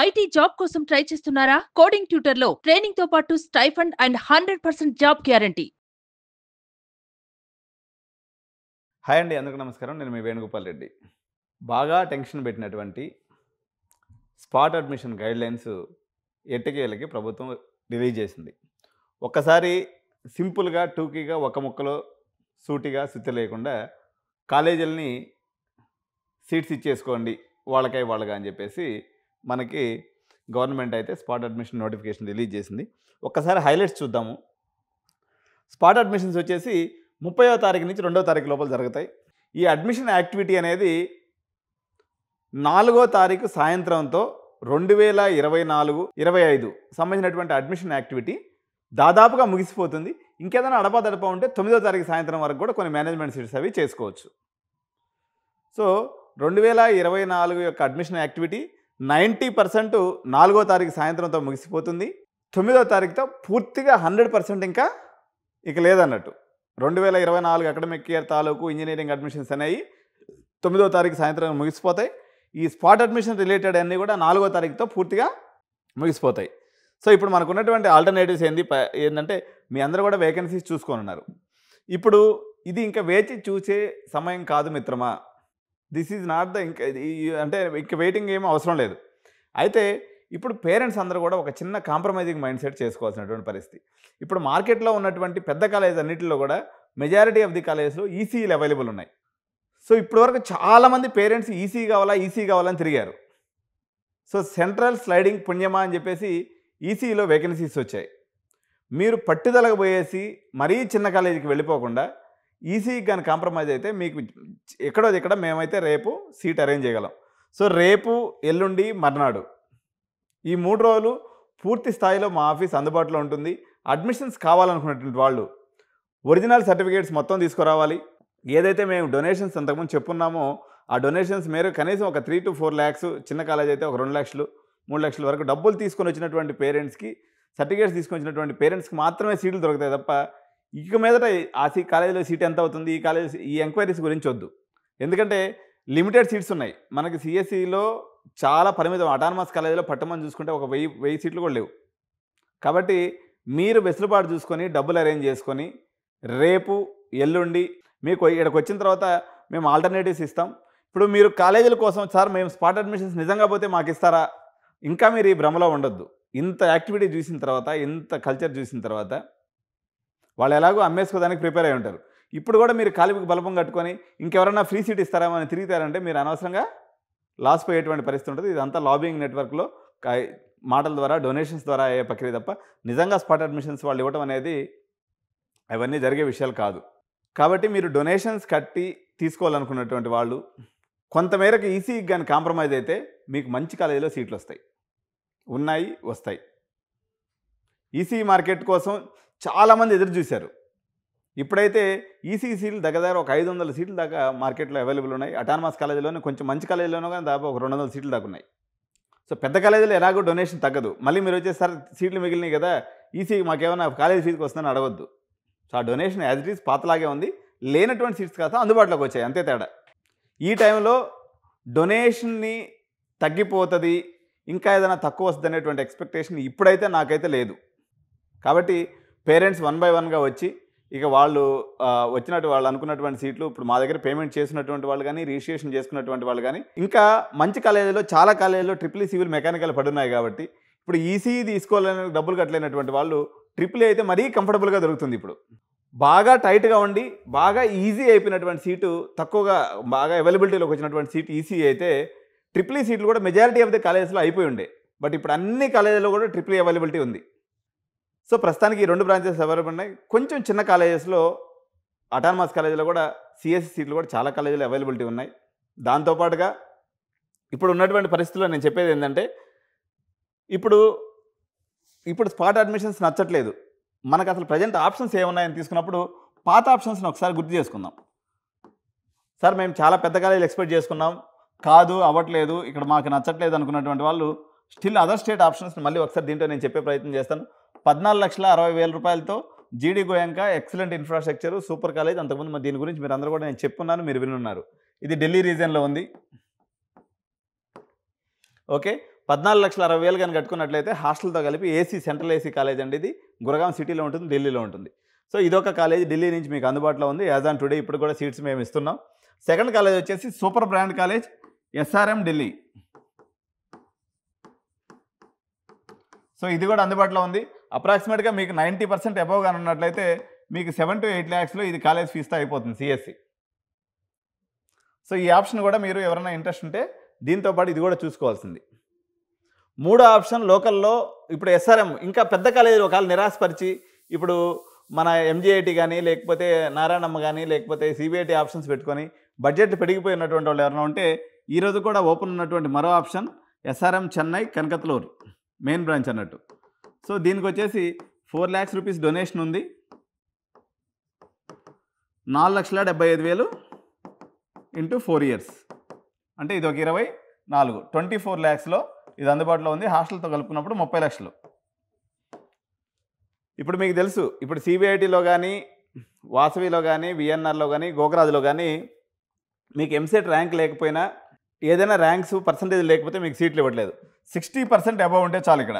IT job కోసం try చేస్తున్నారా? Coding ట్యూటర్లో ట్రైనింగ్‌తో పాటు stipend and 100% job guarantee. Hi అండి, అందరికీ నమస్కారం. నేను మీ వేణుగోపాల్ రెడ్డి. బాగా టెన్షన్ పెట్టినటువంటి స్పాట్ అడ్మిషన్ గైడ్లైన్స్ ఎట్టకేలకి ప్రభుత్వం రిలీజ్ చేసింది. ఒక్కసారి సింపుల్గా టూకీగా ఒక ముక్కలో సూటిగా సుత్తి లేకుండా కాలేజీలని సీట్స్ ఇచ్చేసుకోండి వాళ్ళగా అని చెప్పేసి మనకి గవర్నమెంట్ అయితే స్పాట్ అడ్మిషన్ నోటిఫికేషన్ రిలీజ్ చేసింది. ఒక్కసారి హైలైట్స్ చూద్దాము. స్పాట్ అడ్మిషన్స్ వచ్చేసి 30వ తారీఖు నుంచి 2వ తారీఖు లోపల జరుగుతాయి. ఈ అడ్మిషన్ యాక్టివిటీ అనేది 4వ తారీఖు సాయంత్రంతో 2024-25 సంబంధించినటువంటి అడ్మిషన్ యాక్టివిటీ దాదాపుగా ముగిసిపోతుంది. ఇంకేదైనా అడపాదడపా ఉంటే 9వ తారీఖు సాయంత్రం వరకు కూడా కొన్ని మేనేజ్మెంట్ సీట్స్ అవి చేసుకోవచ్చు. సో 2024 యొక్క అడ్మిషన్ యాక్టివిటీ 90% 4వ తారీఖు సాయంత్రంతో ముగిసిపోతుంది. 9వ తారీఖుతో పూర్తిగా 100% ఇక లేదన్నట్టు. 2024 అకాడమిక్ ఇయర్ తాలూకు ఇంజనీరింగ్ అడ్మిషన్స్ అనేవి 9వ తారీఖు సాయంత్రం ముగిసిపోతాయి. ఈ స్పాట్ అడ్మిషన్ రిలేటెడ్ అన్నీ కూడా 4వ తారీఖుతో పూర్తిగా ముగిసిపోతాయి. సో ఇప్పుడు మనకు ఉన్నటువంటి ఆల్టర్నేటివ్స్ ఏంటంటే మీ అందరూ కూడా వేకెన్సీస్ చూసుకొని. ఇప్పుడు ఇది ఇంకా వేచి చూసే సమయం కాదు మిత్రమా. దిస్ ఈజ్ నాట్ ద అంటే ఇంక వెయిటింగ్ ఏమీ అవసరం లేదు. అయితే ఇప్పుడు పేరెంట్స్ అందరూ కూడా ఒక చిన్న కాంప్రమైజింగ్ మైండ్ సెట్ చేసుకోవాల్సినటువంటి పరిస్థితి. ఇప్పుడు మార్కెట్లో ఉన్నటువంటి పెద్ద కాలేజ్ అన్నింటిలో కూడా మెజారిటీ ఆఫ్ ది కాలేజెస్లో ఈసీఈలు అవైలబుల్ ఉన్నాయి. సో ఇప్పటివరకు చాలామంది పేరెంట్స్ ఈసీ కావాలని తిరిగారు. సో సెంట్రల్ స్లైడింగ్ పుణ్యమా అని చెప్పేసి ఈసీఈలో వేకెన్సీస్ వచ్చాయి. మీరు పట్టుదలకు పోయేసి మరీ చిన్న కాలేజీకి వెళ్ళిపోకుండా ఈసీఈకి కానీ కాంప్రమైజ్ అయితే మీకు ఎక్కడో మేమైతే రేపు సీట్ అరేంజ్ చేయగలం. సో రేపు, ఎల్లుండి, మర్నాడు ఈ 3 రోజులు పూర్తి స్థాయిలో మా ఆఫీస్ అందుబాటులో ఉంటుంది. అడ్మిషన్స్ కావాలనుకున్నటువంటి వాళ్ళు ఒరిజినల్ సర్టిఫికేట్స్ మొత్తం తీసుకురావాలి. ఏదైతే మేము డొనేషన్స్ అంతకుముందు చెప్పున్నామో ఆ డొనేషన్స్ మేర కనీసం ఒక 3 to 4 lakhs, చిన్న కాలేజ్ అయితే ఒక 2 లక్షలు 3 లక్షల వరకు డబ్బులు తీసుకొని వచ్చినటువంటి పేరెంట్స్కి, సర్టిఫికేట్స్ తీసుకొని వచ్చినటువంటి పేరెంట్స్కి మాత్రమే సీట్లు దొరుకుతాయి తప్ప ఇక మీదట ఆ కాలేజీలో సీట్ ఎంత అవుతుంది, ఈ ఎంక్వైరీస్ గురించి వద్దు. ఎందుకంటే లిమిటెడ్ సీట్స్ ఉన్నాయి. మనకి సిఎస్సిలో చాలా పరిమితం. అటానమస్ కాలేజీలో పట్టమని చూసుకుంటే ఒక 1000 సీట్లు కూడా లేవు. కాబట్టి మీరు వెసులుబాటు చూసుకొని డబ్బులు అరేంజ్ చేసుకొని రేపు, ఎల్లుండి మీకు ఇక్కడికి వచ్చిన తర్వాత మేము ఆల్టర్నేటివ్స్ ఇస్తాం. ఇప్పుడు మీరు కాలేజీల కోసం సార్ మేము స్పాట్ అడ్మిషన్స్ నిజంగా పోతే మాకు ఇస్తారా, ఇంకా మీరు ఈ భ్రమలో ఉండొద్దు. ఇంత యాక్టివిటీ చూసిన తర్వాత, ఇంత కల్చర్ చూసిన తర్వాత వాళ్ళు ఎలాగో అమ్మేసుకోవడానికి ప్రిపేర్ అయి ఉంటారు. ఇప్పుడు కూడా మీరు కాలికి బలపం కట్టుకొని ఇంకెవరైనా ఫ్రీ సీట్ ఇస్తారేమో అని తిరుగుతారంటే మీరు అనవసరంగా లాస్ పోయేటువంటి పరిస్థితి ఉంటుంది. ఇదంతా లాబింగ్ నెట్వర్క్లో మాటల ద్వారా, డొనేషన్స్ ద్వారా అయ్యే ప్రక్రియ తప్ప నిజంగా స్పాట్ అడ్మిషన్స్ వాళ్ళు ఇవ్వడం అనేది అవన్నీ జరిగే విషయాలు కాదు. కాబట్టి మీరు డొనేషన్స్ కట్టి తీసుకోవాలనుకున్నటువంటి వాళ్ళు కొంతమేరకు ఈసీకి కానీ కాంప్రమైజ్ అయితే మీకు మంచి కాలేజీలో సీట్లు వస్తాయి. ఈసీ మార్కెట్ కోసం చాలామంది ఎదురు చూశారు. ఇప్పుడైతే ఈసీ సీట్లు దగ్గర ఒక 500 సీట్ల దాకా మార్కెట్లో అవైలబుల్ ఉన్నాయి. అటానమస్ కాలేజీలోనే కొంచెం మంచి కాలేజీలోనూ కానీ దాదాపు ఒక 200 సీట్ల దాకా ఉన్నాయి. సో పెద్ద కాలేజీలో ఎలాగో డొనేషన్ తగ్గదు. మళ్ళీ మీరు వచ్చేసరి సీట్లు మిగిలినాయి కదా, ఈసీ మాకేమైనా కాలేజీ ఫీజుకి వస్తుందని అడగొద్దు. సో ఆ డొనేషన్ యాజ్ ఇట్ ఈస్ పాతలాగే ఉంది. లేనటువంటి సీట్స్ కాస్త అందుబాటులోకి వచ్చాయి, అంతే తేడా. ఈ టైంలో డొనేషన్ని తగ్గిపోతుంది, ఇంకా ఏదైనా తక్కువ వస్తుంది అనేటువంటి ఎక్స్పెక్టేషన్ ఇప్పుడైతే నాకైతే లేదు. కాబట్టి పేరెంట్స్ 1 by 1గా వచ్చి ఇక వాళ్ళు వాళ్ళు అనుకున్నటువంటి సీట్లు ఇప్పుడు మా దగ్గర పేమెంట్ చేసినటువంటి వాళ్ళు కానీ, రిజిస్ట్రేషన్ చేసుకున్నటువంటి వాళ్ళు కానీ, ఇంకా మంచి కాలేజీలో చాలా కాలేజీలో ట్రిపుల్ సివిల్ మెకానికల్ పడున్నాయి. కాబట్టి ఇప్పుడు ఈసీఈ తీసుకోవాలని డబ్బులు కట్టలేనటువంటి వాళ్ళు ట్రిపుల్ అయితే మరీ కంఫర్టబుల్గా దొరుకుతుంది. ఇప్పుడు బాగా టైట్గా ఉండి బాగా ఈజీ అయిపోయినటువంటి సీటు, తక్కువగా బాగా అవైలబిలిటీలోకి వచ్చినటువంటి సీట్ ఈసీఈ అయితే ట్రిపుల్ ఈ సీట్లు కూడా మెజారిటీ ఆఫ్ ది కాలేజెస్లో అయిపోయి ఉండే. బట్ ఇప్పుడు అన్ని కాలేజీలో కూడా ట్రిపుల్ ఈ అవైలబిలిటీ ఉంది. సో ప్రస్తుతానికి ఈ 2 బ్రాంచెస్ అవైలబుల్ ఉన్నాయి. కొంచెం చిన్న కాలేజెస్లో, అటానమస్ కాలేజీలో కూడా సిఎస్సి సీట్లు కూడా చాలా కాలేజీలో అవైలబిలిటీ ఉన్నాయి. దాంతోపాటుగా ఇప్పుడు ఉన్నటువంటి పరిస్థితుల్లో నేను చెప్పేది ఏంటంటే ఇప్పుడు స్పాట్ అడ్మిషన్స్ నచ్చట్లేదు. మనకు అసలు ప్రజెంట్ ఆప్షన్స్ ఏమున్నాయని తీసుకున్నప్పుడు పాత ఆప్షన్స్ని ఒకసారి గుర్తు చేసుకుందాం. సార్ మేము చాలా పెద్ద కాలేజీలు ఎక్స్పెక్ట్ చేసుకున్నాం, కాదు అవ్వట్లేదు, ఇక్కడ మాకు నచ్చట్లేదు అనుకున్నటువంటి వాళ్ళు స్టిల్ అదర్ స్టేట్ ఆప్షన్స్ని మళ్ళీ ఒకసారి దీంట్లో నేను చెప్పే ప్రయత్నం చేస్తాను. 14,60,000 రూపాయలతో జీడీ Goenka excellent infrastructure, super college. అంతకుముందు దీని గురించి మీరు అందరూ కూడా నేను చెప్పున్నాను, మీరు వినున్నారు. ఇది ఢిల్లీ రీజియన్లో ఉంది. ఓకే, 14,60,000 కానీ కట్టుకున్నట్లయితే హాస్టల్తో కలిపి ఏసీ సెంట్రల్ ఏసీ కాలేజ్ అండి. ఇది గురగాం సిటీలో ఉంటుంది, ఢిల్లీలో ఉంటుంది. సో ఇదొక కాలేజ్ ఢిల్లీ నుంచి మీకు అందుబాటులో ఉంది. యాజ్ ఆన్ టుడే ఇప్పుడు కూడా సీట్స్ మేము ఇస్తున్నాం. సెకండ్ కాలేజ్ వచ్చేసి super brand college SRM Delhi. So ఇది కూడా అందుబాటులో ఉంది. అప్రాక్సిమేట్గా మీకు 90% అబవ్ కానీ ఉన్నట్లయితే మీకు 7 to 8 lakhsలో ఇది కాలేజ్ ఫీజుతో అయిపోతుంది సిఎస్సి. సో ఈ ఆప్షన్ కూడా మీరు ఎవరైనా ఇంట్రెస్ట్ ఉంటే దీంతోపాటు ఇది కూడా చూసుకోవాల్సింది. మూడో ఆప్షన్ లోకల్లో ఇప్పుడు SRM ఇంకా పెద్ద కాలేజీలు ఒకవేళ నిరాశపరిచి ఇప్పుడు మన MGIT కానీ లేకపోతే నారాయణమ్మ కానీ లేకపోతే CBIT ఆప్షన్స్ పెట్టుకొని బడ్జెట్ పెరిగిపోయినటువంటి వాళ్ళు ఎవరైనా ఉంటే ఈరోజు కూడా ఓపెన్ ఉన్నటువంటి మరో option SRM Chennai Kattankulathur main branch అన్నట్టు. సో దీనికి వచ్చేసి 4 lakhs రూపీస్ డొనేషన్ ఉంది. 4,75,000 ఇంటూ 4 years అంటే ఇది ఒక 24 lakhsలో ఇది అందుబాటులో ఉంది. హాస్టల్తో కలుపుకున్నప్పుడు 30 lakhs. ఇప్పుడు మీకు తెలుసు ఇప్పుడు CBITలో కానీ వాసవిలో కానీ VNRలో కానీ గోకరాజులో కానీ మీకు ఎంసెట్ ర్యాంక్ లేకపోయినా ఏదైనా ర్యాంక్స్ పర్సంటేజ్ లేకపోతే మీకు సీట్లు ఇవ్వట్లేదు. 60% అబవ్ ఉంటే చాలు. ఇక్కడ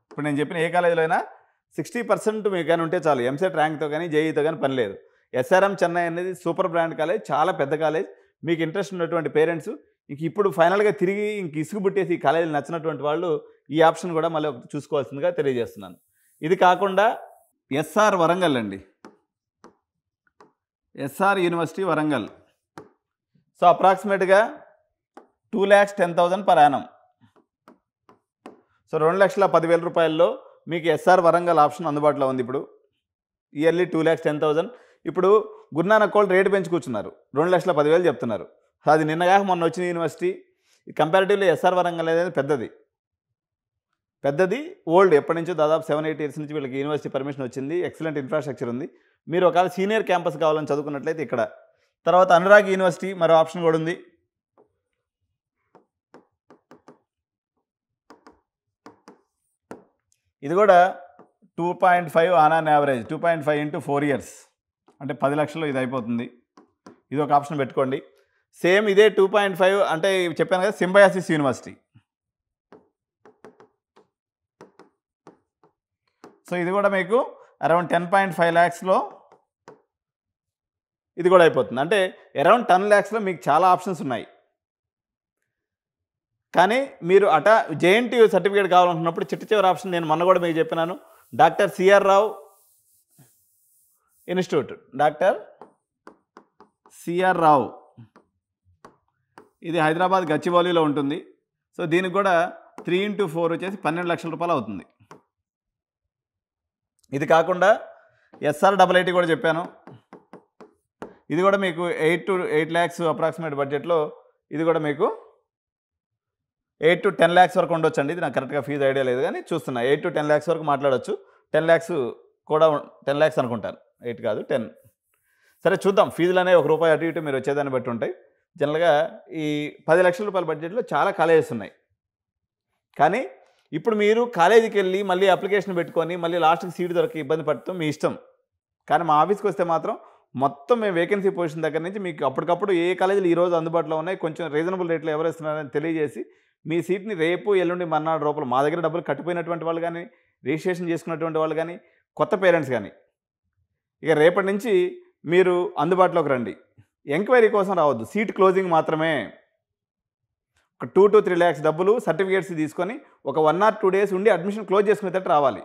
ఇప్పుడు నేను చెప్పిన ఏ కాలేజీలో అయినా 60% మీకు కానీ ఉంటే చాలు. ఎంసెట్ ర్యాంక్తో కానీ జేఈతో కానీ పని లేదు. SRM చెన్నై అనేది సూపర్ బ్రాండ్ కాలేజ్, చాలా పెద్ద కాలేజ్. మీకు ఇంట్రెస్ట్ ఉన్నటువంటి పేరెంట్స్ ఇప్పుడు ఫైనల్గా తిరిగి ఇంక ఇసుగు పుట్టేసి ఈ కాలేజీలు నచ్చినటువంటి వాళ్ళు ఈ ఆప్షన్ కూడా మళ్ళీ చూసుకోవాల్సిందిగా తెలియజేస్తున్నాను. ఇది కాకుండా SR వరంగల్ అండి, SR యూనివర్సిటీ వరంగల్. సో అప్రాక్సిమేట్గా 2,10,000 per annum. సో 2,10,000 రూపాయల్లో మీకు SR వరంగల్ ఆప్షన్ అందుబాటులో ఉంది. ఇప్పుడు ఇయర్లీ 2,10,000. ఇప్పుడు గురునానక్ వాళ్ళు రేటు పెంచి కూర్చున్నారు, 2,10,000 చెప్తున్నారు. అది నిన్నగా మొన్న వచ్చిన యూనివర్సిటీ. కంపారిటివ్లీ SR వరంగల్ అనేది పెద్దది ఓల్డ్, ఎప్పటి నుంచో దాదాపు 7-8 years నుంచి వీళ్ళకి యూనివర్సిటీ పర్మిషన్ వచ్చింది. ఎక్సలెంట్ ఇన్ఫ్రాస్ట్రక్చర్ ఉంది. మీరు ఒకవేళ సీనియర్ క్యాంపస్ కావాలని చదువుకున్నట్లయితే ఇక్కడ. తర్వాత అనురాగ్ యూనివర్సిటీ మరో ఆప్షన్ కూడా ఉంది. ఇది కూడా 2.5 ఆన్ యావరేజ్, 2.5 ఇంటూ 4 years అంటే 10 లక్షలు ఇది అయిపోతుంది. ఇది ఒక ఆప్షన్ పెట్టుకోండి. సేమ్ ఇదే 2.5 అంటే చెప్పాను కదా సింబయాసిస్ యూనివర్సిటీ. సో ఇది కూడా మీకు అరౌండ్ 10.5 lakhsలో ఇది కూడా అయిపోతుంది. అంటే అరౌండ్ 10 lakhsలో మీకు చాలా ఆప్షన్స్ ఉన్నాయి. కానీ మీరు JNTU సర్టిఫికేట్ కావాలనుకున్నప్పుడు చివరి ఆప్షన్ నేను మొన్న కూడా మీకు చెప్పినాను, డాక్టర్ సిఆర్ రావు ఇన్స్టిట్యూట్, డాక్టర్ సిఆర్ రావు. ఇది హైదరాబాద్ గచ్చిబౌలిలో ఉంటుంది. సో దీనికి కూడా 3 into 4 వచ్చేసి 12 లక్షల రూపాయలు అవుతుంది. ఇది కాకుండా SR88 కూడా చెప్పాను. ఇది కూడా మీకు 8 to 8 lakhs అప్రాక్సిమేట్ బడ్జెట్లో. ఇది కూడా మీకు 8 to 10 lakhs వరకు ఉండొచ్చు అండి. ఇది నాకు కరెక్ట్గా ఫీజు ఐడియా లేదు కానీ చూస్తున్నా 8 to 10 lakhs వరకు మాట్లాడవచ్చు. 10 lakhs కూడా 10 lakhs అనుకుంటాను, 8 కాదు 10. సరే చూద్దాం, ఫీజులు అనేవి ₹1 అటు ఇటు మీరు వచ్చేదాన్ని బట్టి ఉంటాయి. జనరల్గా ఈ 10 లక్షల రూపాయల బడ్జెట్లో చాలా కాలేజెస్ ఉన్నాయి. కానీ ఇప్పుడు మీరు కాలేజీకి వెళ్ళి మళ్ళీ అప్లికేషన్ పెట్టుకొని మళ్ళీ లాస్ట్కి సీట్ దొరికి ఇబ్బంది పడతాం మీ ఇష్టం. కానీ మా ఆఫీస్కి వస్తే మాత్రం మొత్తం మేము వేకెన్సీ పొజిషన్ దగ్గర నుంచి మీకు అప్పటికప్పుడు ఏ కాలేజీలు ఈరోజు అందుబాటులో ఉన్నాయి, కొంచెం రీజనబుల్ రేట్లో ఎవరు ఇస్తున్నారని తెలియజేసి మీ సీట్ని రేపు ఎల్లుండి మర్నాడు రూపాయలు మా దగ్గర డబ్బులు కట్టిపోయినటువంటి వాళ్ళు కానీ, రిజిస్ట్రేషన్ చేసుకున్నటువంటి వాళ్ళు కానీ, కొత్త పేరెంట్స్ కానీ ఇక రేపటి నుంచి మీరు అందుబాటులోకి రండి. ఎంక్వైరీ కోసం రావద్దు, సీట్ క్లోజింగ్ మాత్రమే. ఒక 2 to 3 lakhs డబ్బులు సర్టిఫికేట్స్ తీసుకొని ఒక 1 or 2 days ఉండి అడ్మిషన్ క్లోజ్ చేసుకునేటట్టు రావాలి.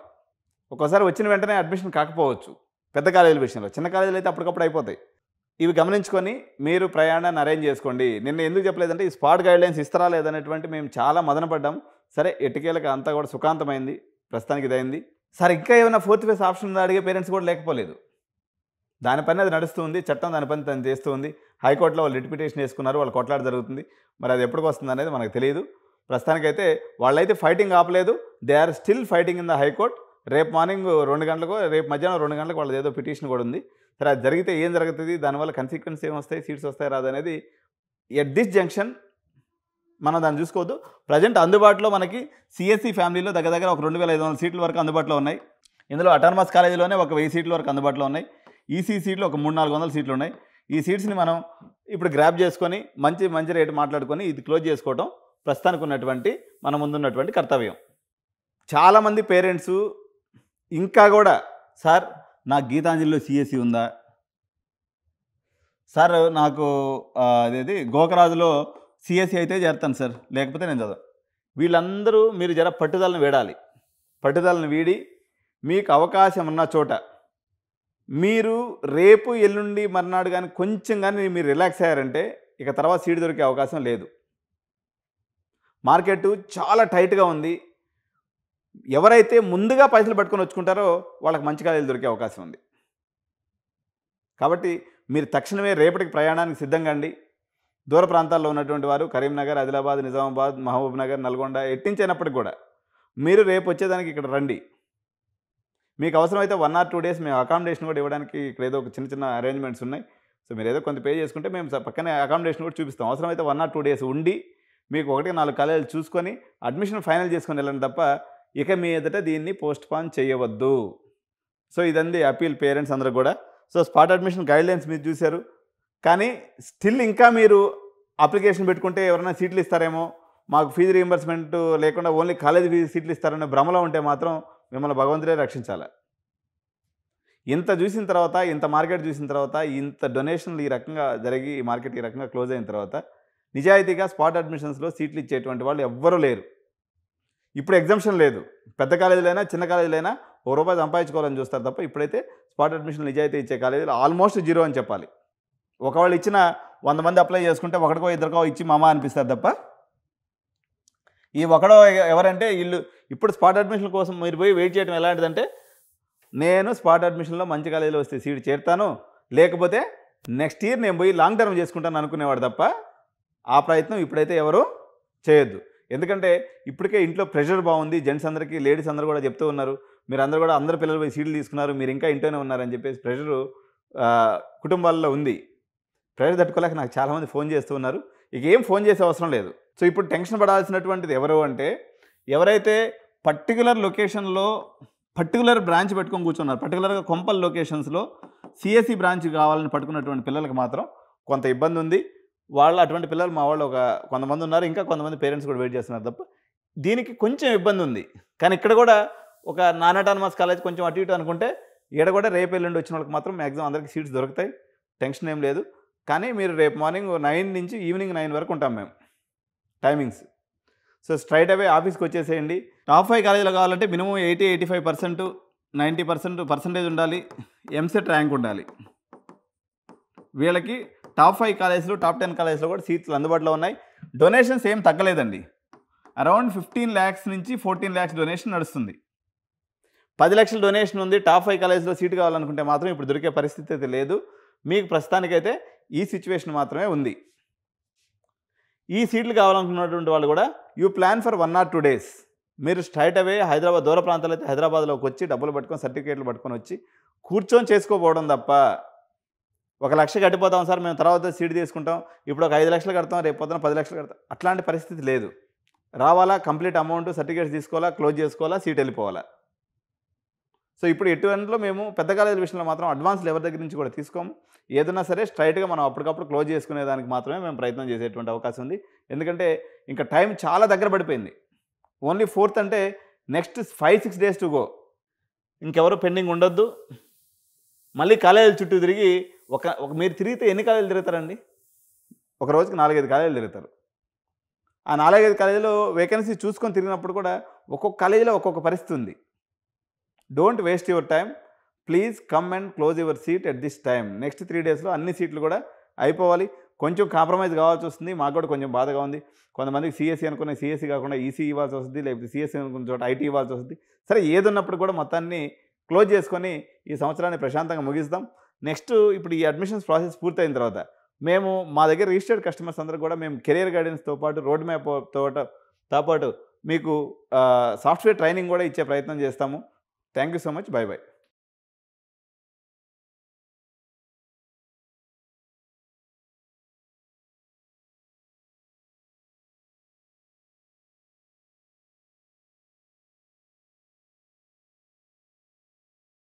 ఒక్కోసారి వచ్చిన వెంటనే అడ్మిషన్ కాకపోవచ్చు పెద్ద కాలేజీల విషయంలో. చిన్న కాలేజీలు అయితే అప్పటికప్పుడు అయిపోతాయి. ఇవి గమనించుకొని మీరు ప్రయాణాన్ని అరేంజ్ చేసుకోండి. నిన్న ఎందుకు చెప్పలేదంటే ఈ స్పాట్ గైడ్లైన్స్ ఇస్తారా లేదనేటువంటి మేము చాలా మదనపడ్డాం. సరే ఎట్టికేలకు అంతా కూడా సుఖాంతమైంది, ప్రస్తుతానికి ఇదైంది. సరే ఇంకా ఏమైనా 4th phase ఆప్షన్ ఉందా అడిగే పేరెంట్స్ కూడా లేకపోలేదు. దాని పని అది నడుస్తుంది, చట్టం దాని పని తను చేస్తూ ఉంది. హైకోర్టులో వాళ్ళు రిట్ పిటిషన్ వేసుకున్నారు, వాళ్ళు కొట్లాట జరుగుతుంది. మరి అది ఎప్పటికి వస్తుంది అనేది మనకు తెలియదు. ప్రస్తుతానికైతే వాళ్ళైతే ఫైటింగ్ ఆపలేదు. They are still fighting in the high court. రేపు మార్నింగ్ 2 గంటలకు, రేపు మధ్యాహ్నం 2 గంటలకు వాళ్ళది ఏదో పిటిషన్ కూడా ఉంది. సరే అది జరిగితే ఏం జరుగుతుంది, దానివల్ల కన్సిక్వెన్స్ ఏమొస్తాయి, సీట్స్ వస్తాయి రాదనేది ఎట్ దిస్ జంక్షన్ మనం దాన్ని చూసుకోవద్దు. ప్రజెంట్ అందుబాటులో మనకి సిఎస్సి ఫ్యామిలీలో దగ్గర ఒక 2,500 సీట్ల వరకు అందుబాటులో ఉన్నాయి. ఇందులో అటానమస్ కాలేజీలోనే ఒక 1000 సీట్ల వరకు అందుబాటులో ఉన్నాయి. ఈసీ సీట్లు ఒక 300-400 సీట్లు ఉన్నాయి. ఈ సీట్స్ని మనం ఇప్పుడు గ్రాప్ చేసుకొని మంచి రేటు మాట్లాడుకొని ఇది క్లోజ్ చేసుకోవడం ప్రస్తుతానికి ఉన్నటువంటి మన ముందున్నటువంటి కర్తవ్యం. చాలామంది పేరెంట్స్ ఇంకా కూడా సార్ నాకు గీతాంజలిలో సిఎస్సి ఉందా, సార్ నాకు అదేది గోకరాజులో సిఎస్సి అయితే చేరుతాను సార్, లేకపోతే నేను చదవను. వీళ్ళందరూ మీరు జర పట్టుదలను వీడాలి. పట్టుదలను వీడి మీకు అవకాశం ఉన్న చోట మీరు రేపు ఎల్లుండి మర్నాడు కానీ కొంచెం కానీ మీరు రిలాక్స్ అయ్యారంటే ఇక తర్వాత సీట్ దొరికే అవకాశం లేదు. మార్కెట్ చాలా టైట్గా ఉంది. ఎవరైతే ముందుగా పైసలు పట్టుకొని వచ్చుకుంటారో వాళ్ళకి మంచి కాలేజీలు దొరికే అవకాశం ఉంది. కాబట్టి మీరు తక్షణమే రేపటికి ప్రయాణానికి సిద్ధంగా అండి. దూర ప్రాంతాల్లో ఉన్నటువంటి వారు కరీంనగర్, ఆదిలాబాద్, నిజామాబాద్, మహబూబ్ నగర్, నల్గొండ ఎట్టించైనప్పటికి కూడా మీరు రేపు వచ్చేదానికి ఇక్కడ రండి. మీకు అవసరమైతే 1 or 2 days మేము అకామిడేషన్ కూడా ఇవ్వడానికి ఇక్కడ ఏదో ఒక చిన్న చిన్న అరేంజ్మెంట్స్ ఉన్నాయి. సో మీరు ఏదో కొంత పే చేసుకుంటే మేము పక్కనే అకామిడేషన్ కూడా చూపిస్తాం. అవసరమైతే 1 or 2 days ఉండి మీకు 1-4 కాలేజీలు చూసుకొని అడ్మిషన్ ఫైనల్ చేసుకొని వెళ్ళండి తప్ప ఇక మీ ఎదుట దీన్ని పోస్ట్పోన్ చేయవద్దు. సో ఇదండి అపీల్ పేరెంట్స్ అందరూ కూడా. సో స్పాట్ అడ్మిషన్ గైడ్లైన్స్ మీరు చూశారు. కానీ స్టిల్ ఇంకా మీరు అప్లికేషన్ పెట్టుకుంటే ఎవరైనా సీట్లు ఇస్తారేమో, మాకు ఫీజు రీయింబర్స్మెంట్ లేకుండా ఓన్లీ కాలేజీ ఫీజు సీట్లు ఇస్తారనే భ్రమలో ఉంటే మాత్రం మిమ్మల్ని భగవంతుడే రక్షించాలి. ఇంత చూసిన తర్వాత, ఇంత మార్కెట్ చూసిన తర్వాత, ఇంత డొనేషన్లు ఈ రకంగా జరిగి ఈ మార్కెట్ ఈ రకంగా క్లోజ్ అయిన తర్వాత నిజాయితీగా స్పాట్ అడ్మిషన్స్లో సీట్లు ఇచ్చేటువంటి వాళ్ళు ఎవ్వరూ లేరు. ఇప్పుడు ఎగ్జామ్షన్ లేదు. పెద్ద కాలేజీలైనా చిన్న కాలేజీలైనా ₹1 సంపాదించుకోవాలని చూస్తారు తప్ప ఇప్పుడైతే స్పాట్ అడ్మిషన్ నిజాయితీ ఇచ్చే కాలేజీలు ఆల్మోస్ట్ 0 అని చెప్పాలి. ఒకవేళ ఇచ్చిన 100 మంది అప్లై చేసుకుంటే ఒకటికో ఇద్దరికో ఇచ్చి మామ అనిపిస్తారు తప్ప ఈ ఒకడో ఎవరంటే వీళ్ళు ఇప్పుడు స్పాట్ అడ్మిషన్ కోసం మీరు పోయి వెయిట్ చేయడం ఎలాంటిదంటే నేను స్పాట్ అడ్మిషన్లో మంచి కాలేజీలో వస్తే సీట్ చేరుతాను, లేకపోతే నెక్స్ట్ ఇయర్ నేను పోయి లాంగ్ టర్మ్ చేసుకుంటాను అనుకునేవాడు తప్ప ఆ ప్రయత్నం ఇప్పుడైతే ఎవరు చేయొద్దు. ఎందుకంటే ఇప్పటికే ఇంట్లో ప్రెషర్ బాగుంది. జెంట్స్ అందరికీ, లేడీస్ అందరూ కూడా చెప్తూ ఉన్నారు, మీరు అందరూ కూడా అందరు పిల్లలు పోయి సీట్లు తీసుకున్నారు, మీరు ఇంకా ఇంట్లోనే ఉన్నారని చెప్పేసి ప్రెషరు కుటుంబాల్లో ఉంది. ప్రెషర్ తట్టుకోలేక నాకు చాలామంది ఫోన్ చేస్తూ ఉన్నారు. ఇక ఏం ఫోన్ చేసే అవసరం లేదు. సో ఇప్పుడు టెన్షన్ పడాల్సినటువంటిది ఎవరు అంటే ఎవరైతే పర్టికులర్ లొకేషన్లో పర్టికులర్ బ్రాంచ్ పెట్టుకొని కూర్చున్నారు, పర్టికులర్గా కొంపల్ లొకేషన్స్లో సిఎస్సి బ్రాంచ్ కావాలని పట్టుకున్నటువంటి పిల్లలకు మాత్రం కొంత ఇబ్బంది ఉంది. వాళ్ళు అటువంటి పిల్లలు మా వాళ్ళు కొంతమంది ఉన్నారు, ఇంకా కొంతమంది పేరెంట్స్ కూడా వెయిట్ చేస్తున్నారు తప్ప దీనికి కొంచెం ఇబ్బంది ఉంది. కానీ ఇక్కడ కూడా ఒక నాన్ అటానమస్ కాలేజ్ కొంచెం అటు ఇటు అనుకుంటే ఇక్కడ కూడా రేపు ఎల్లుండి వచ్చిన వాళ్ళకి మాత్రం మ్యాక్సిమం అందరికీ సీట్స్ దొరుకుతాయి. టెన్షన్ ఏం లేదు. కానీ మీరు రేపు మార్నింగ్ 9 నుంచి ఈవినింగ్ 9 వరకు ఉంటాం మేము టైమింగ్స్. సో స్ట్రైట్ అవే ఆఫీస్కి వచ్చేసేయండి. టాప్ 5 కాలేజీలో కావాలంటే మినిమం 80-85%, 90% పర్సెంటేజ్ ఉండాలి. ఎంసెట్ ర్యాంక్ ఉండాలి. వీళ్ళకి టాప్ 5 కాలేజీలు, టాప్ 10 కాలేజీలో కూడా సీట్లు అందుబాటులో ఉన్నాయి. డొనేషన్స్ ఏం తగ్గలేదండి. అరౌండ్ 15 lakhs నుంచి 14 lakhs డొనేషన్ నడుస్తుంది. 10 లక్షల డొనేషన్ ఉంది. టాప్ 5 కాలేజీలో సీటు కావాలనుకుంటే మాత్రం ఇప్పుడు దొరికే పరిస్థితి అయితే లేదు. మీకు ప్రస్తుతానికైతే ఈ సిచ్యువేషన్ మాత్రమే ఉంది. ఈ సీట్లు కావాలనుకున్నటువంటి వాళ్ళు కూడా you plan for 1 or 2 days. మీరు స్ట్రైట్ అవే హైదరాబాద్, దూర ప్రాంతాలు అయితే హైదరాబాద్లోకి వచ్చి డబ్బులు పట్టుకొని సర్టిఫికేట్లు పట్టుకొని వచ్చి కూర్చొని చేసుకోపోవడం తప్ప 1 లక్ష కట్టిపోతాం సార్ మేము తర్వాత సీట్ తీసుకుంటాం, ఇప్పుడు ఒక 5 లక్షలు కడతాం, రేపు పొద్దున 10 లక్షలు కడతాం, అట్లాంటి పరిస్థితి లేదు. రావాలా, కంప్లీట్ అమౌంట్ సర్టిఫికేట్స్ తీసుకోవాలా, క్లోజ్ చేసుకోవాలా, సీట్ వెళ్ళిపోవాలా. సో ఇప్పుడు ఎటువంటిలో మేము పెద్ద కాలేజీల విషయంలో మాత్రం అడ్వాన్స్లు ఎవరి దగ్గర నుంచి కూడా తీసుకోము. ఏదైనా సరే స్ట్రైట్గా మనం అప్పటికప్పుడు క్లోజ్ చేసుకునే దానికి మాత్రమే మేము ప్రయత్నం చేసేటువంటి అవకాశం ఉంది. ఎందుకంటే ఇంకా టైం చాలా దగ్గర పడిపోయింది. ఓన్లీ 4th అంటే నెక్స్ట్ 5-6 days టు గో. ఇంకెవరు పెండింగ్ ఉండొద్దు. మళ్ళీ కాలేజీల చుట్టూ తిరిగి ఒక మీరు తిరిగితే ఎన్ని కాలేజీలు తిరుగుతారండి? ఒక రోజుకి 4-5 కాలేజీలు తిరుగుతారు. ఆ 4-5 కాలేజీలో వేకెన్సీ చూసుకొని తిరిగినప్పుడు కూడా ఒక్కొక్క కాలేజీలో ఒక్కొక్క పరిస్థితి ఉంది. Don't waste your time. Please come and close your seat at this time. Next 3 daysలో అన్ని సీట్లు కూడా అయిపోవాలి. కొంచెం కాంప్రమైజ్ కావాల్సి వస్తుంది. మాకు కూడా కొంచెం బాధగా ఉంది. కొంతమందికి సిఎస్సి అనుకున్న సిఎస్సి కాకుండా ఈసీ ఇవ్వాల్సి వస్తుంది, లేకపోతే సిఎస్సి అనుకున్న చోట ఐటీ ఇవ్వాల్సి వస్తుంది. సరే ఏదున్నప్పుడు కూడా మొత్తాన్ని క్లోజ్ చేసుకొని ఈ సంవత్సరాన్ని ప్రశాంతంగా ముగిస్తాం. నెక్స్ట్ ఇప్పుడు ఈ అడ్మిషన్స్ ప్రాసెస్ పూర్తయిన తర్వాత మేము మా దగ్గర రిజిస్టర్డ్ కస్టమర్స్ అందరూ కూడా మేము కెరియర్ గైడెన్స్తో పాటు రోడ్ మ్యాప్తో పాటు మీకు సాఫ్ట్వేర్ ట్రైనింగ్ కూడా ఇచ్చే ప్రయత్నం చేస్తాము. Thank you so much. By by.